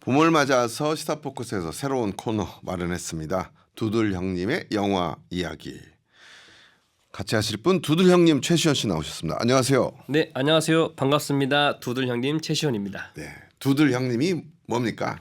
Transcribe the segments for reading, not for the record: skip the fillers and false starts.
봄을 맞아서 시사포커스에서 새로운 코너 마련했습니다. 두들 형님의 영화 이야기. 같이 하실 분 두들 형님 최시원 씨 나오셨습니다. 안녕하세요. 네, 안녕하세요. 반갑습니다. 두들 형님 최시원입니다. 네, 두들 형님이 뭡니까?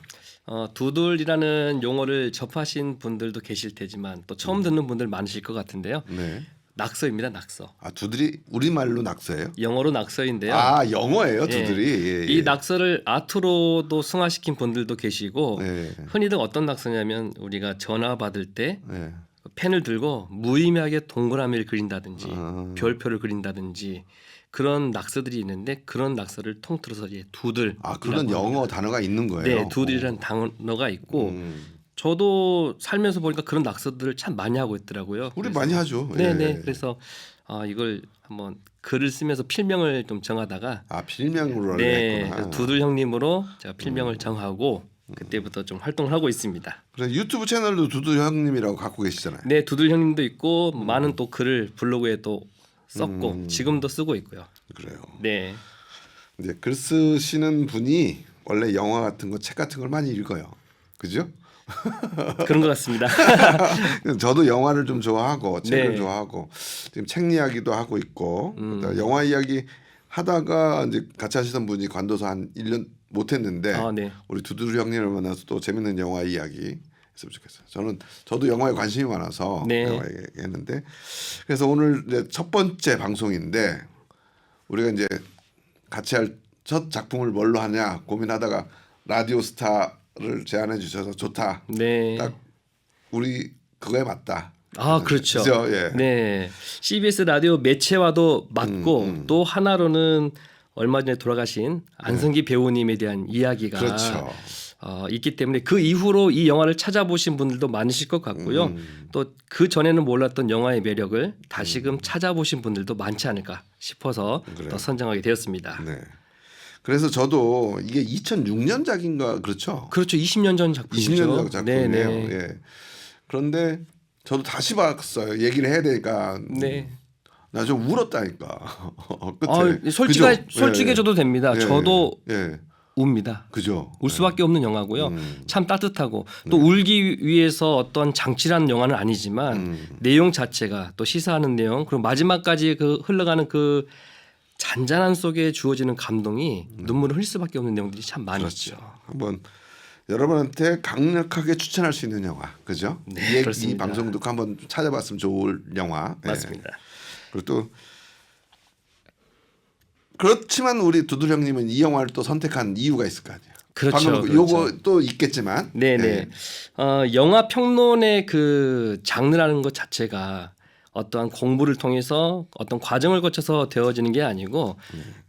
두들이라는 용어를 접하신 분들도 계실 테지만 또 처음 듣는 분들 많으실 것 같은데요. 네. 낙서입니다. 낙서. 아, 두들이 우리말로 낙서예요? 영어로 낙서인데요. 아, 영어예요, 두들이. 예, 예. 이 낙서를 아트로도 승화시킨 분들도 계시고 네. 흔히들 어떤 낙서냐면 우리가 전화 받을 때 네. 펜을 들고 무의미하게 동그라미를 그린다든지 아. 별표를 그린다든지 그런 낙서들이 있는데 그런 낙서를 통틀어서 이제 두들. 아, 그런 영어 단어가 있는 거예요? 네, 두들이라는 단어가 있고 저도 살면서 보니까 그런 낙서들을 참 많이 하고 있더라고요. 우리 많이 하죠. 네네. 예. 그래서 이걸 한번 글을 쓰면서 필명을 좀 정하다가 아, 필명으로 네, 했구나. 그래서 두들 형님으로 제가 필명을 정하고 그때부터 좀 활동을 하고 있습니다. 그래서 유튜브 채널도 두들 형님이라고 갖고 계시잖아요. 네, 두들 형님도 있고 많은 또 글을 블로그에 또 썼고 지금도 쓰고 있고요. 그래요. 네. 이제 글 쓰시는 분이 원래 영화 같은 거, 책 같은 걸 많이 읽어요. 그죠? 그런 것 같습니다. 저도 영화를 좀 좋아하고 책을 네. 좋아하고 지금 책 이야기도 하고 있고 영화 이야기 하다가 이제 같이 하시던 분이 관둬서 한 1년 못 했는데 네. 우리 두두루 형님을 만나서 또 재밌는 영화 이야기 했으면 좋겠어요. 저도 영화에 관심이 많아서 네. 영화 얘기 했는데 그래서 오늘 이제 첫 번째 방송인데 우리가 이제 같이 할 첫 작품을 뭘로 하냐 고민하다가 라디오스타를 제안해 주셔서 좋다. 네. 딱 우리 그거에 맞다. 그렇죠. 그죠? 예. 네. CBS 라디오 매체와도 맞고 또 하나로는 얼마 전에 돌아가신 안성기 배우님에 대한 이야기가 그렇죠. 있기 때문에 그 이후로 이 영화를 찾아보신 분들도 많으실 것 같고요. 또 그 전에는 몰랐던 영화의 매력을 다시금 찾아보신 분들도 많지 않을까 싶어서 또 선정하게 되었습니다. 네. 그래서 저도 이게 2006년작인가 그렇죠? 그렇죠. 20년 전 작품이죠. 20년 전 작품이에요. 네네. 예. 그런데 저도 다시 봤어요. 얘기를 해야 되니까. 네. 나 좀 울었다니까. 끝에. 솔직해져도 됩니다. 예. 저도 예. 웁니다. 그죠. 울 수밖에 없는 영화고요. 참 따뜻하고 또 울기 위해서 어떤 장치라는 영화는 아니지만 내용 자체가 또 시사하는 내용 그리고 마지막까지 그 흘러가는 그 잔잔한 속에 주어지는 감동이 눈물을 흘릴 수밖에 없는 내용들이 참 많이 있죠. 한번 여러분한테 강력하게 추천할 수 있는 영화, 그죠? 네, 이 그렇습니다. 방송 듣고 한번 찾아봤으면 좋을 영화. 맞습니다. 예. 그리고 또 그렇지만 우리 두들 형님은 이 영화를 또 선택한 이유가 있을 거 아니에요. 그렇죠. 방금 요거 또 있겠지만. 네네. 예. 영화 평론의 그 장르라는 것 자체가 어떠한 공부를 통해서 어떤 과정을 거쳐서 되어지는 게 아니고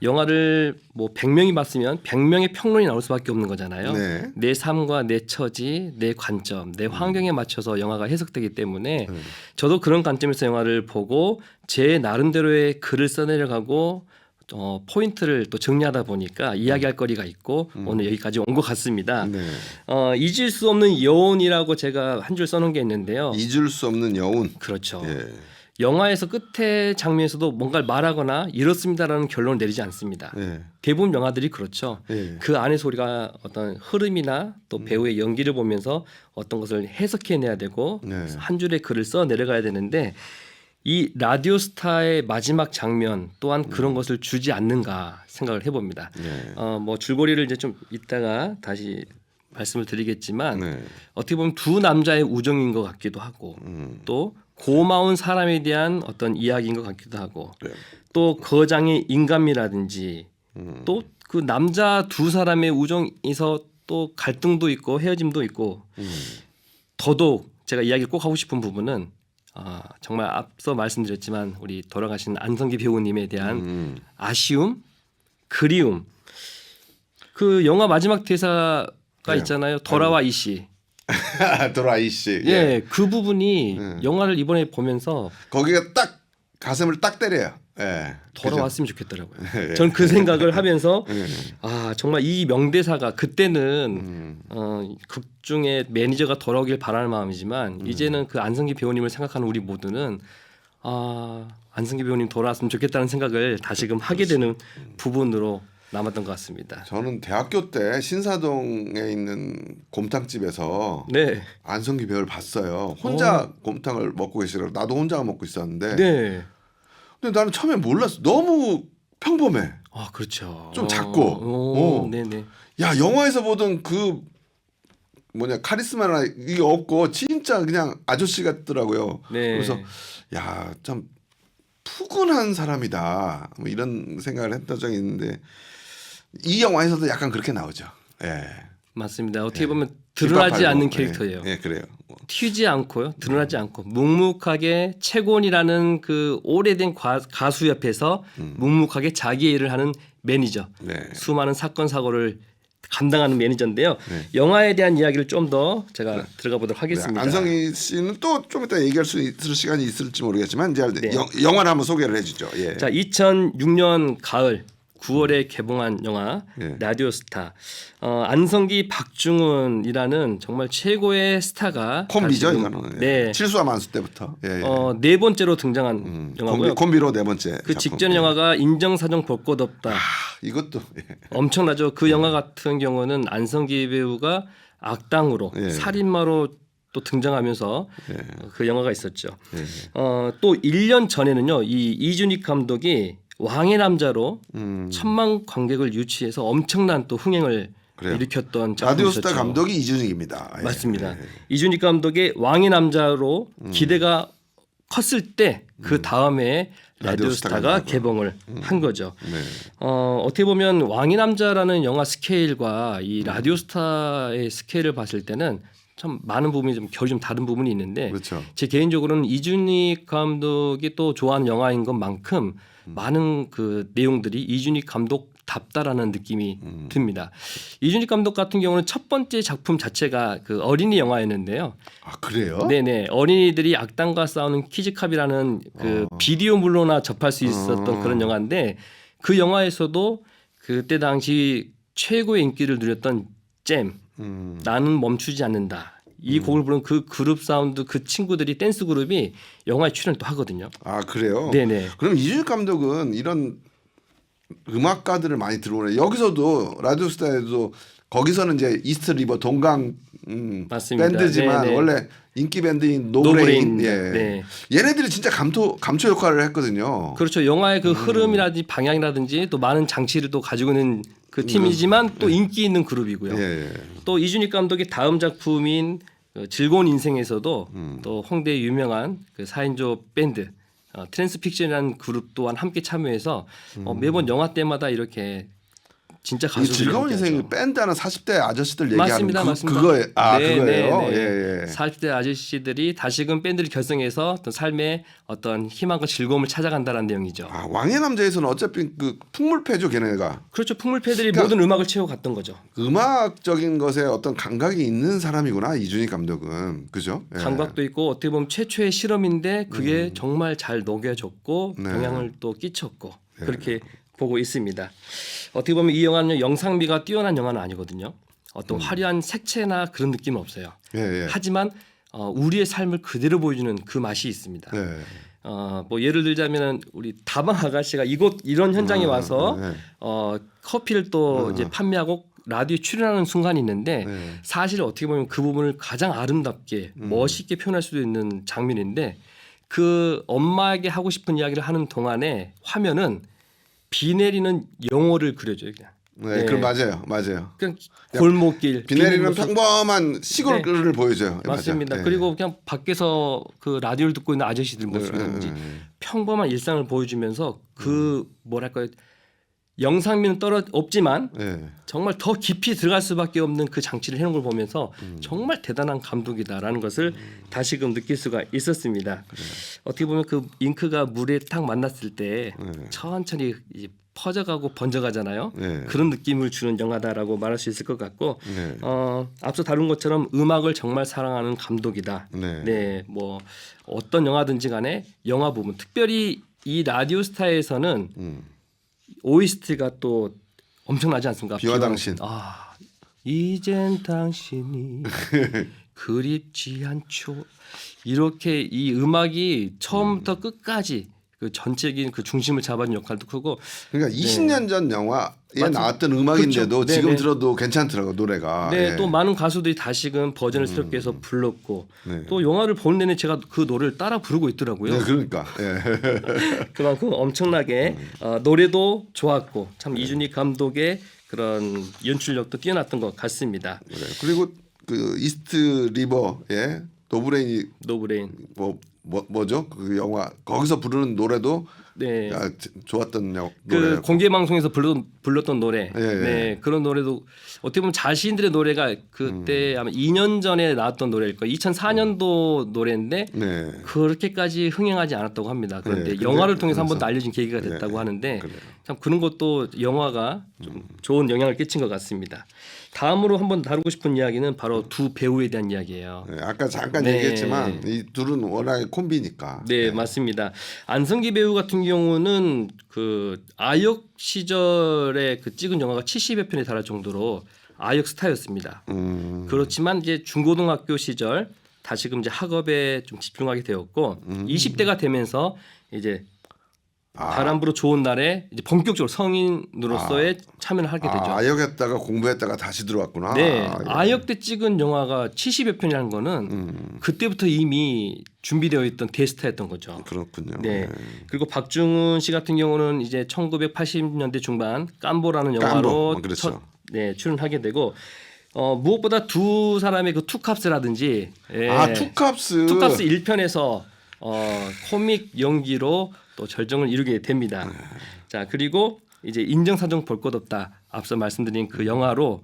영화를 뭐 100명이 봤으면 100명의 평론이 나올 수밖에 없는 거잖아요. 네. 내 삶과 내 처지, 내 관점, 내 환경에 맞춰서 영화가 해석되기 때문에 저도 그런 관점에서 영화를 보고 제 나름대로의 글을 써내려가고 포인트를 또 정리하다 보니까 이야기할 거리가 있고 오늘 여기까지 온 것 같습니다. 네. 잊을 수 없는 여운이라고 제가 한 줄 써놓은 게 있는데요. 잊을 수 없는 여운. 그렇죠. 예. 영화에서 끝에 장면에서도 뭔가를 말하거나 이렇습니다라는 결론을 내리지 않습니다. 예. 대부분 영화들이 그렇죠. 예. 그 안에서 우리가 어떤 흐름이나 또 배우의 연기를 보면서 어떤 것을 해석해내야 되고 네. 한 줄의 글을 써 내려가야 되는데 이 라디오스타의 마지막 장면 또한 그런 것을 주지 않는가 생각을 해봅니다. 네. 뭐 줄거리를 이제 좀 이따가 다시 말씀을 드리겠지만 네. 어떻게 보면 두 남자의 우정인 것 같기도 하고 또 고마운 사람에 대한 어떤 이야기인 것 같기도 하고 네. 또 거장의 인감이라든지 또 그 남자 두 사람의 우정에서 또 갈등도 있고 헤어짐도 있고 더더욱 제가 이야기 꼭 하고 싶은 부분은 정말 앞서 말씀드렸지만 우리 돌아가신 안성기 배우님에 대한 아쉬움, 그리움. 그 영화 마지막 대사가 네. 있잖아요. 돌아와 이씨. 도라이 씨. 예, 그 부분이 영화를 이번에 보면서 거기가 딱 가슴을 딱 때려요. 예. 돌아왔으면 좋겠더라고요. 전 그 생각을 하면서 정말 이 명대사가 그때는 극 중에 매니저가 돌아오길 바라는 마음이지만 이제는 그 안성기 배우님을 생각하는 우리 모두는 안성기 배우님 돌아왔으면 좋겠다는 생각을 다시금 하게 되는 부분으로 남았던 것 같습니다. 저는 대학교 때 신사동에 있는 곰탕집에서 네. 안성기 배우를 봤어요. 혼자 곰탕을 먹고 계시더라고. 나도 혼자 먹고 있었는데. 네. 근데 나는 처음에 몰랐어. 너무 평범해. 아 그렇죠. 좀 작고. 네네. 야, 영화에서 보던 그 뭐냐 카리스마나 이게 없고 진짜 그냥 아저씨 같더라고요. 네. 그래서 야, 참 푸근한 사람이다. 뭐 이런 생각을 했던 적이 있는데 이 영화에서도 약간 그렇게 나오죠. 예. 맞습니다. 어떻게 보면 드러나지 김밥 않는 팔고. 캐릭터예요. 예, 그래요. 튀지 않고요. 드러나지 않고 묵묵하게 채곤이라는 그 오래된 가수 옆에서 묵묵하게 자기의 일을 하는 매니저. 네. 수많은 사건 사고를 감당하는 매니저인데요. 네. 영화에 대한 이야기를 좀 더 제가 들어가 보도록 하겠습니다. 안성희 씨는 또 좀 이따 얘기할 수 있을 시간이 있을지 모르겠지만 이제 네. 영화를 한번 소개를 해주죠. 예. 자, 2006년 가을 9월에 개봉한 영화 예. 라디오스타. 안성기 박중훈이라는 정말 최고의 스타가 콤비죠 다시금, 이거는. 네. 칠수와 만수 때부터. 예, 예. 네 번째로 등장한 영화고요. 콤비로 네 번째. 그 작품. 직전 영화가 인정사정 볼 것 없다. 이것도 예. 엄청나죠. 그 영화 같은 경우는 안성기 배우가 악당으로 예. 살인마로 또 등장하면서 그 영화가 있었죠. 예. 또 1년 전에는요. 이 이준익 감독이 왕의 남자로 천만 관객을 유치해서 엄청난 또 흥행을 그래요. 일으켰던 작품이 라디오스타 있었죠. 감독이 이준익입니다. 예. 맞습니다. 예. 이준익 감독의 왕의 남자로 기대가 컸을 때 그 다음에 라디오스타가 라디오스타가 개봉을 한 거죠. 네. 어떻게 보면 왕의 남자라는 영화 스케일과 이 라디오스타의 스케일을 봤을 때는 참 많은 부분이 좀 결이 좀 다른 부분이 있는데 그렇죠. 제 개인적으로는 이준익 감독이 또 좋아하는 영화인 것만큼 많은 그 내용들이 이준익 감독답다라는 느낌이 듭니다. 이준익 감독 같은 경우는 첫 번째 작품 자체가 그 어린이 영화였는데요. 아 그래요? 네네 어린이들이 악당과 싸우는 키즈캅이라는 그 비디오물로나 접할 수 있었던 그런 영화인데 그 영화에서도 그때 당시 최고의 인기를 누렸던 잼 나는 멈추지 않는다. 이 곡을 부른 그 그룹 사운드 그 친구들이 댄스 그룹이 영화에 출연을 또 하거든요. 아 그래요? 네네. 그럼 이준익 감독은 이런 음악가들을 많이 들어오네. 여기서도 라디오스타에도 거기서는 이제 이스트 리버 동강 맞습니다. 밴드지만 네네. 원래 인기 밴드인 노브레인. 노브레인. 예. 네. 얘네들이 진짜 감초 역할을 했거든요. 그렇죠. 영화의 그 흐름이라든지 방향이라든지 또 많은 장치를 또 가지고 있는 그 팀이지만 또 인기 있는 그룹이고요. 예. 또 이준익 감독의 다음 작품인 그 즐거운 인생에서도 또 홍대의 유명한 그 4인조 밴드 트랜스픽션이라는 그룹 또한 함께 참여해서 매번 영화 때마다 이렇게 진짜 이 가수들이 즐거운 함께하죠. 인생 밴드하는 40대 아저씨들 얘기하는 맞습니다, 맞습니다. 그거예요. 아 네, 그거예요. 네, 네. 예. 40대 아저씨들이 다시금 밴드를 결성해서 어떤 삶의 어떤 희망과 즐거움을 찾아간다는 내용이죠. 아 왕의 남자에서는 어차피 그 풍물패죠 걔네가. 그렇죠. 풍물패들이 그러니까 모든 음악을 채워갔던 거죠. 음악적인 것에 어떤 감각이 있는 사람이구나 이준익 감독은 그죠? 예. 감각도 있고 어떻게 보면 최초의 실험인데 그게 정말 잘 녹여졌고 네. 영향을 또 끼쳤고 그렇게 보고 있습니다. 어떻게 보면 이 영화는 영상미가 뛰어난 영화는 아니거든요. 어떤 화려한 색채나 그런 느낌은 없어요. 예. 하지만 우리의 삶을 그대로 보여주는 그 맛이 있습니다. 예. 뭐 예를 들자면 우리 다방 아가씨가 이런 현장에 와서 네. 커피를 또 이제 판매하고 라디오에 출연하는 순간이 있는데 네. 사실 어떻게 보면 그 부분을 가장 아름답게 멋있게 표현할 수도 있는 장면인데 그 엄마에게 하고 싶은 이야기를 하는 동안에 화면은 비 내리는 영호를 그려줘요. 그냥. 네, 그럼 맞아요. 그냥 골목길 비 내리는 모습. 평범한 시골을 네. 보여줘요. 맞습니다. 맞아요. 그리고 그냥 밖에서 그 라디오를 듣고 있는 아저씨들 모습이라든지 평범한 일상을 보여주면서 그 뭐랄까요 영상미는 없지만 예. 정말 더 깊이 들어갈 수밖에 없는 그 장치를 해놓은 걸 보면서 정말 대단한 감독이다라는 것을 다시금 느낄 수가 있었습니다. 어떻게 보면 그 잉크가 물에 탁 만났을 때 천천히 이제 퍼져가고 번져가잖아요. 네. 그런 느낌을 주는 영화다라고 말할 수 있을 것 같고 네. 앞서 다룬 것처럼 음악을 정말 사랑하는 감독이다. 네. 뭐 어떤 영화든지 간에 영화 부분 특별히 이 라디오스타에서는 OST가 또 엄청나지 않습니까? 비와 당신. 이젠 당신이 그립지 않죠. 이렇게 이 음악이 처음부터 끝까지 그 전체적인 그 중심을 잡아준 역할도 크고 그러니까 20년 전 영화에 맞죠. 나왔던 음악인데도 그렇죠. 지금 네네. 들어도 괜찮더라고 노래가. 네, 예. 또 많은 가수들이 다시금 버전을 새롭게 해서 불렀고 네. 또 영화를 보는 내내 제가 그 노래를 따라 부르고 있더라고요. 네, 그러니까. 예. 그만큼 엄청나게 노래도 좋았고 참 이준희 감독의 그런 연출력도 뛰어났던 것 같습니다. 그래. 그리고 그 이스트 리버의 노브레인이 노브레인. 뭐죠? 그 영화 거기서 부르는 노래도 네. 좋았던 그 노래. 공개 방송에서 불렀던 노래, 예, 예. 네 그런 노래도 어떻게 보면 자신들의 노래가 그때 아마 2년 전에 나왔던 노래일 거예요. 2004년도 노래인데 네. 그렇게까지 흥행하지 않았다고 합니다. 그런데 근데 영화를 통해서 그래서- 한번 더 알려진 계기가 됐다고 하는데 그래요. 참 그런 것도 영화가 좀 좋은 영향을 끼친 것 같습니다. 다음으로 한번 다루고 싶은 이야기는 바로 두 배우에 대한 이야기예요. 네, 아까 잠깐 네. 얘기했지만 이 둘은 워낙에 콤비니까. 네, 맞습니다. 안성기 배우 같은 경우는 그 아역 시절에 그 찍은 영화가 70여 편에 달할 정도로 아역 스타였습니다. 그렇지만 이제 중고등학교 시절 다시금 이제 학업에 좀 집중하게 되었고 20대가 되면서 이제 바람부로 좋은 날에 이제 본격적으로 성인으로서의 참여를 하게 되죠. 아역했다가 공부했다가 다시 들어왔구나. 네, 예. 아역 때 찍은 영화가 70여 편이라는 거는 그때부터 이미 준비되어 있던 대스타였던 거죠. 그렇군요. 네. 예. 그리고 박중훈 씨 같은 경우는 이제 1980년대 중반 깜보라는 깜보. 영화로 그렇죠. 첫 출연하게 되고 무엇보다 두 사람의 그 투캅스라든지 투캅스. 투캅스 1편에서 코믹 연기로 또 절정을 이루게 됩니다. 자 그리고 이제 인정사정 볼 것 없다. 앞서 말씀드린 그 영화로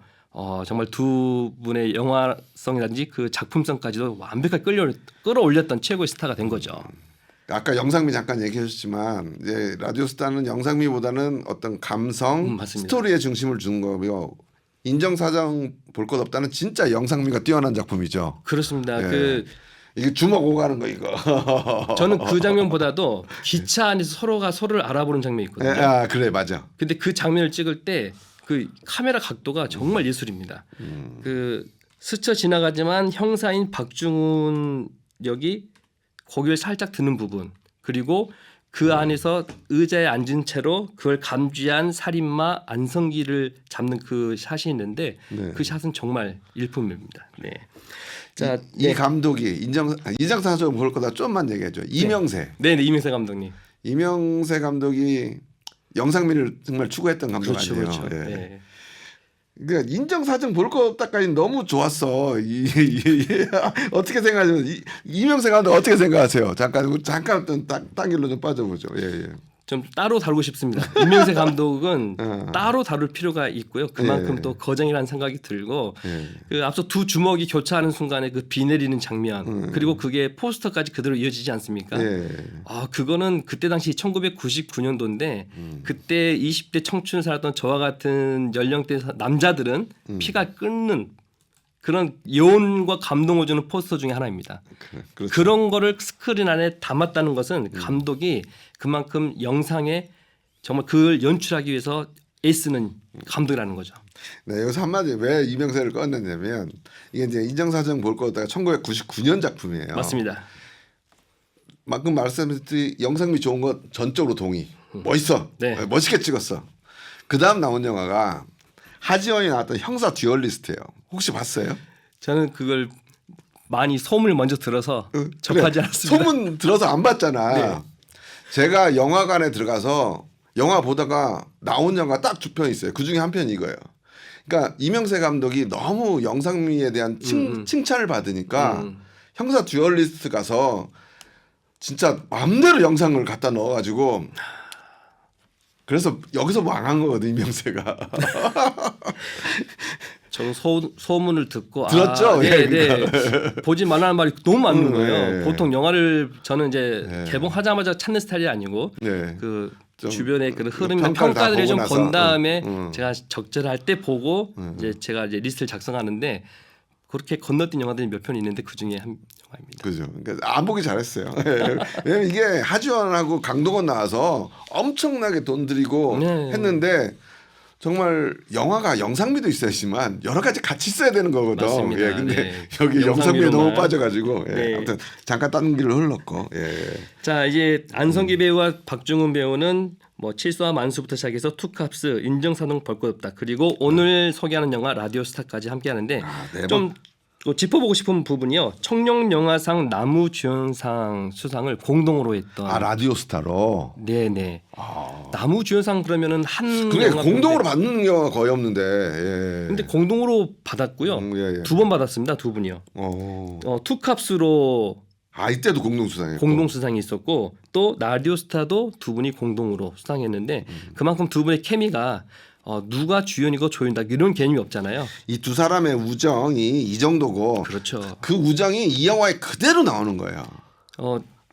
정말 두 분의 영화성이라든지 그 작품성까지도 완벽하게 끌어올렸던 최고의 스타가 된 거죠. 아까 영상미 잠깐 얘기하셨지만 이제 라디오스타는 영상미보다는 어떤 감성, 맞습니다. 스토리에 중심을 주는 거고요. 인정사정 볼 것 없다는 진짜 영상미가 뛰어난 작품이죠. 그렇습니다. 예. 이게 주먹 오가는 거 이거. 저는 그 장면보다도 기차 안에서 서로가 서로를 알아보는 장면이 있거든요. 그래 맞아. 근데 그 장면을 찍을 때 그 카메라 각도가 정말 예술입니다. 그 스쳐 지나가지만 형사인 박중훈 역이 고개를 살짝 드는 부분 그리고 그 안에서 의자에 앉은 채로 그걸 감쥐한 살인마 안성기를 잡는 그 샷이 있는데 네. 그 샷은 정말 일품입니다. 네. 자, 이 감독이 인정사정 볼 거다 좀만 얘기해줘. 이명세. 네, 이명세 감독님. 이명세 감독이 영상미를 정말 추구했던 감독 그렇죠, 아니에요. 그렇죠. 예. 네. 그러니까 인정사정 볼 거 없다까지 너무 좋았어. 어떻게 생각하세요? 이명세 감독 어떻게 생각하세요? 잠깐 딴 길로 좀 빠져보죠. 예. 좀 따로 다루고 싶습니다. 이명세 감독은 따로 다룰 필요가 있고요. 그만큼 예. 또 거장이라는 생각이 들고 예. 그 앞서 두 주먹이 교차하는 순간에 그 비 내리는 장면 그리고 그게 포스터까지 그대로 이어지지 않습니까? 예. 그거는 그때 당시 1999년도인데 그때 20대 청춘을 살았던 저와 같은 연령대 남자들은 피가 끓는 그런 여운과 감동을 주는 포스터 중에 하나입니다. 그렇죠. 그런 거를 스크린 안에 담았다는 것은 감독이 그만큼 영상에 정말 그걸 연출하기 위해서 애쓰는 감독이라는 거죠. 네, 여기서 한마디 왜 이명세를 꺼냈냐면 이게 이제 인정사정 볼 거다가 1999년 작품이에요. 맞습니다. 방금 말씀드린 영상미 좋은 거 전적으로 동의. 멋있어. 네. 멋있게 찍었어. 그 다음 나온 영화가 하지원이 나왔던 형사 듀얼리스트예요. 혹시 봤어요? 저는 그걸 많이 소문을 먼저 들어서 접하지 그래, 않았습니다. 소문 들어서 안 봤잖아. 네. 제가 영화관에 들어가서 영화 보다가 나온 영화 딱 두 편 있어요. 그 중에 한 편이 이거예요. 그러니까 이명세 감독이 너무 영상미에 대한 칭찬을 받으니까 형사 듀얼리스트 가서 진짜 마음대로 영상을 갖다 넣어가지고 그래서 여기서 망한 거거든 이명세가. 저는 소문을 듣고 들었죠? 네, 예, 네. 보지 말라는 말이 너무 맞는 거예요. 네. 보통 영화를 저는 이제 개봉하자마자 찾는 스타일이 아니고 네. 그 좀 주변의 그 흐름이나 평가를 다 평가들을 좀 보고 본 나서, 다음에 제가 적절할 때 보고 이제 제가 이제 리스트를 작성하는데 그렇게 건너뛴 영화들이 몇 편 있는데 그 중에 한 영화입니다. 그죠. 그러니까 안 보기 잘했어요. 왜냐면 이게 하지원하고 강동원 나와서 엄청나게 돈 들이고 네. 했는데 정말 영화가 영상미도 있어야지만 여러 가지 같이 있어야 되는 거거든. 맞습니다. 예, 근데 네. 여기 영상미에 너무 영상미로만. 빠져가지고 예, 네. 아무튼 잠깐 다른 길로 흘렀고. 예. 자 이제 안성기 배우와 박중훈 배우는 뭐 칠수와 만수부터 시작해서 투캅스, 인정사동 볼 것 없다. 그리고 오늘 소개하는 영화 라디오스타까지 함께하는데 네 좀 짚어보고 싶은 부분이요. 청룡영화상 남우주연상 수상을 공동으로 했던. 라디오 스타로. 네네. 남우주연상 그러면은 한. 그게 영화 공동으로 배우인데- 받는 경우가 거의 없는데. 예. 근데 공동으로 받았고요. 예, 예. 2번 받았습니다. 두 분이요. 투캅스로 이때도 공동 수상했고. 공동 수상이 있었고 또 라디오스타도 두 분이 공동으로 수상했는데 그만큼 두 분의 케미가 누가 주연이고 조연다 이런 개념이 없잖아요. 이 두 사람의 우정이 이 정도고 그렇죠. 그 우정이 이 영화에 그대로 나오는 거예요.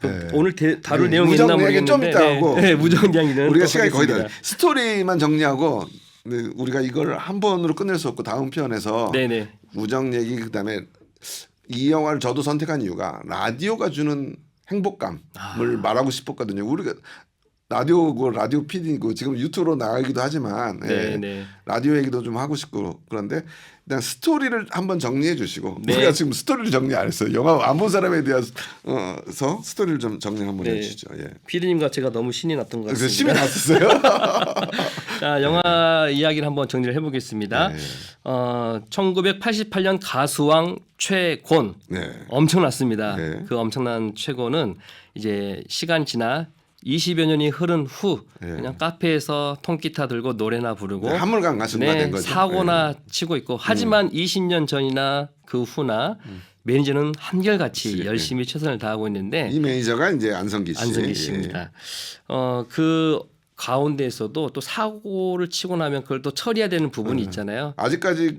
그 오늘 다룰 네, 내용이 우정 있나 이야기 좀 모르겠는데 이따 하고. 네, 우정 이야기는 우리가 또 시간이 거의 다 하겠습니다. 스토리만 정리하고 네, 우리가 이걸 한 번으로 끝낼 수 없고 다음 편에서 네네. 우정 얘기 그다음에 이 영화를 저도 선택한 이유가 라디오가 주는 행복감을 말하고 싶었거든요. 우리가 라디오 PD고 지금 유튜브로 나가기도 하지만 네네. 라디오 얘기도 좀 하고 싶고 그런데 일단 스토리를 한번 정리해 주시고 네. 우리가 지금 스토리를 정리 안 했어요. 영화 안 본 사람에 대해서 스토리를 좀 정리 한번 네. 해주시죠. 예. 피디님과 제가 너무 신이 났던 것 그래서 같습니다. 심이 났었어요. 자 영화 이야기를 한번 정리를 해보겠습니다. 네. 1988년 가수왕 최곤 네. 엄청났습니다. 네. 그 엄청난 최곤은 이제 시간 지나 20여 년이 흐른 후 그냥 카페에서 통기타 들고 노래나 부르고 네, 한물간 가수가 된 거죠. 사고나 치고 있고 하지만 20년 전이나 그 후나 매니저는 한결같이 열심히 최선을 다하고 있는데 이 매니저가 이제 안성기 씨. 안성기 씨입니다. 그 가운데에서도 또 사고를 치고 나면 그걸 또 처리해야 되는 부분이 있잖아요. 아직까지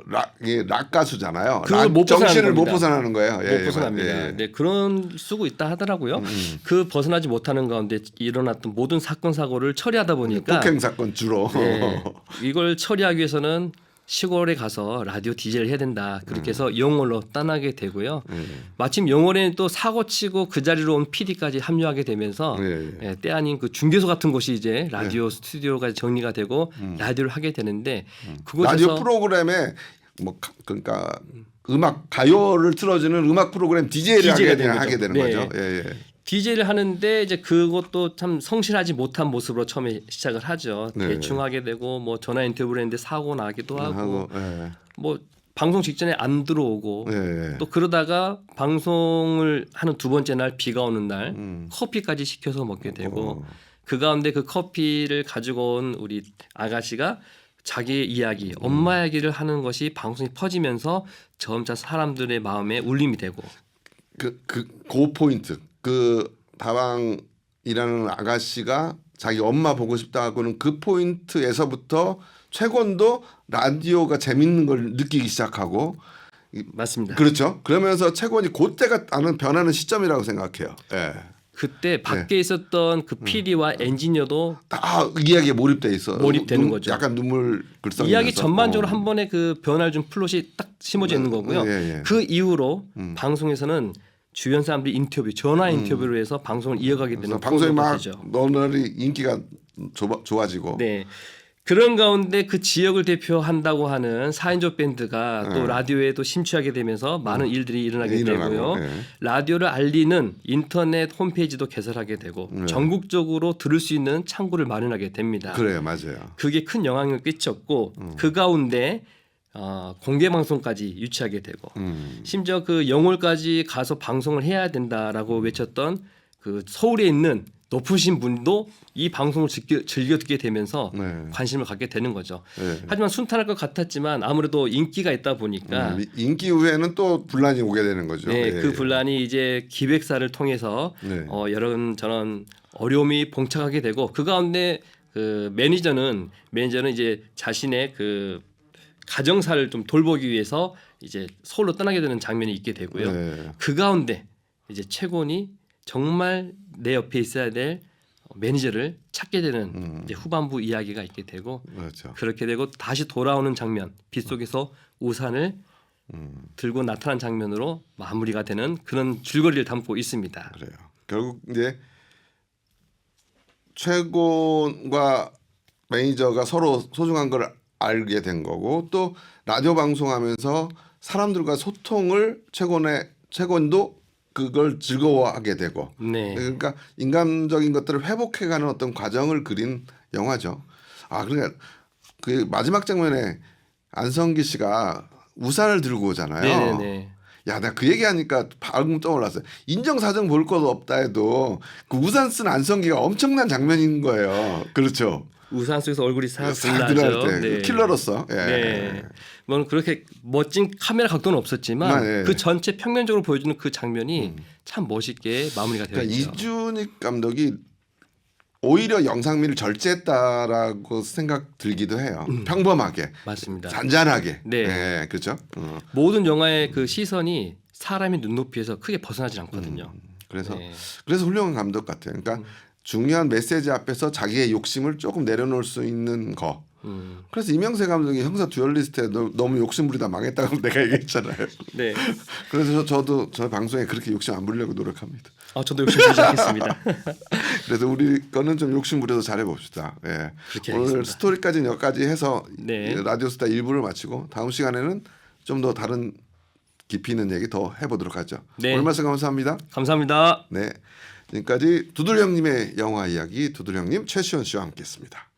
락 가수잖아요. 그걸 락 못 벗어나는 정신을 못 겁니다. 벗어나는 거예요. 못 벗어납니다. 네, 그런 쓰고 있다 하더라고요. 그 벗어나지 못하는 가운데 일어났던 모든 사건 사고를 처리하다 보니까 폭행 사건 주로. 네, 이걸 처리하기 위해서는 시골에 가서 라디오 DJ를 해야 된다. 그렇게 해서 영월로 떠나게 되고요. 마침 영월에는 또 사고 치고 그 자리로 온 PD까지 합류하게 되면서 때 아닌 그 중개소 같은 곳이 이제 라디오 스튜디오가 정리가 되고 라디오를 하게 되는데 그곳에서 라디오 프로그램에 그러니까 음악 가요를 틀어주는 음악 프로그램 DJ를 하게 되는 네. 거죠. 예. DJ를 하는데 이제 그것도 참 성실하지 못한 모습으로 처음에 시작을 하죠. 네. 대충 하게 되고 뭐 전화 인터뷰를 했는데 사고 나기도 하고 예. 뭐 방송 직전에 안 들어오고 예. 또 그러다가 방송을 하는 두 번째 날 비가 오는 날 커피까지 시켜서 먹게 되고 그 가운데 그 커피를 가지고 온 우리 아가씨가 자기의 이야기, 엄마 이야기를 하는 것이 방송이 퍼지면서 점차 사람들의 마음에 울림이 되고 그 포인트. 그 다방이라는 아가씨가 자기 엄마 보고 싶다고는 그 포인트에서부터 최곤도 라디오가 재밌는 걸 느끼기 시작하고 맞습니다. 그렇죠. 그러면서 최곤이 그때가 나는 변하는 시점이라고 생각해요. 예. 그때 밖에 있었던 그 PD와 엔지니어도 다 이야기에 몰입돼 있어. 몰입되는 거죠. 약간 눈물 글썽이면서. 이야기 전반적으로 한 번에 그 변화를 준 플롯이 딱 심어져 있는 거고요. 예. 그 이후로 방송에서는 주변 사람들이 인터뷰, 전화 인터뷰를 해서 방송을 이어가게 되는 방송이 막 되죠. 너널이 인기가 좋아지고. 네. 그런 가운데 그 지역을 대표한다고 하는 4인조 밴드가 또 라디오에도 심취하게 되면서 많은 일들이 일어나게 되고요. 라디오를 알리는 인터넷 홈페이지도 개설하게 되고 전국적으로 들을 수 있는 창구를 마련하게 됩니다. 그래요, 맞아요. 그게 큰 영향을 끼쳤고 그 가운데 공개 방송까지 유치하게 되고 심지어 그 영월까지 가서 방송을 해야 된다라고 외쳤던 그 서울에 있는 높으신 분도 이 방송을 즐겨 듣게 되면서 관심을 갖게 되는 거죠. 하지만 순탄할 것 같았지만 아무래도 인기가 있다 보니까 인기 후에는 또 분란이 오게 되는 거죠. 네, 그 분란이 이제 기획사를 통해서 저런 어려움이 봉착하게 되고 그 가운데 그 매니저는 이제 자신의 그 가정사를 좀 돌보기 위해서 이제 서울로 떠나게 되는 장면이 있게 되고요. 그 가운데 이제 최곤이 정말 내 옆에 있어야 될 매니저를 찾게 되는 이제 후반부 이야기가 있게 되고 그렇죠. 그렇게 되고 다시 돌아오는 장면, 빗속에서 우산을 들고 나타난 장면으로 마무리가 되는 그런 줄거리를 담고 있습니다. 그래요. 결국 이제 최곤과 매니저가 서로 소중한 걸 알게 된 거고 또 라디오 방송하면서 사람들과 소통을 최곤도 그걸 즐거워하게 되고 네. 그러니까 인간적인 것들을 회복해가는 어떤 과정을 그린 영화죠. 아 그러니까 그 마지막 장면에 안성기 씨가 우산을 들고 오잖아요. 네네네. 야, 내가 그 얘기하니까 방금 떠올랐어요. 인정사정 볼 것도 없다 해도 그 우산 쓴 안성기가 엄청난 장면인 거예요. 그렇죠. 우산 속에서 얼굴이 싹 싹 드러나죠. 드러날 때 킬러로서. 예. 네. 물론 그렇게 멋진 카메라 각도는 없었지만 네. 그 전체 평면적으로 보여주는 그 장면이 참 멋있게 마무리가 되어 그러니까 있죠. 이준익 감독이 오히려 영상미를 절제했다라고 생각 들기도 해요. 평범하게, 맞습니다. 잔잔하게. 네. 예, 그렇죠. 모든 영화의 그 시선이 사람의 눈높이에서 크게 벗어나지 않거든요. 그래서 네. 훌륭한 감독 같아요. 그러니까 중요한 메시지 앞에서 자기의 욕심을 조금 내려놓을 수 있는 거. 그래서 이명세 감독이 형사 듀얼리스트에 너무 욕심부리다 망했다고 내가 얘기했잖아요. 네. 그래서 저도 저 방송에 그렇게 욕심 안 부리려고 노력합니다. 저도 욕심 부리지 않겠습니다. 그래서 우리 거는 좀 욕심 부려서 잘해 봅시다. 예. 그렇게 오늘 하겠습니다. 스토리까지는 여기까지 해서 네. 라디오스타 1부를 마치고 다음 시간에는 좀 더 다른 깊이 있는 얘기 더 해보도록 하죠. 네. 오늘 말씀 감사합니다. 감사합니다. 네, 지금까지 두들 형님의 영화 이야기 두들 형님 최시원 씨와 함께했습니다.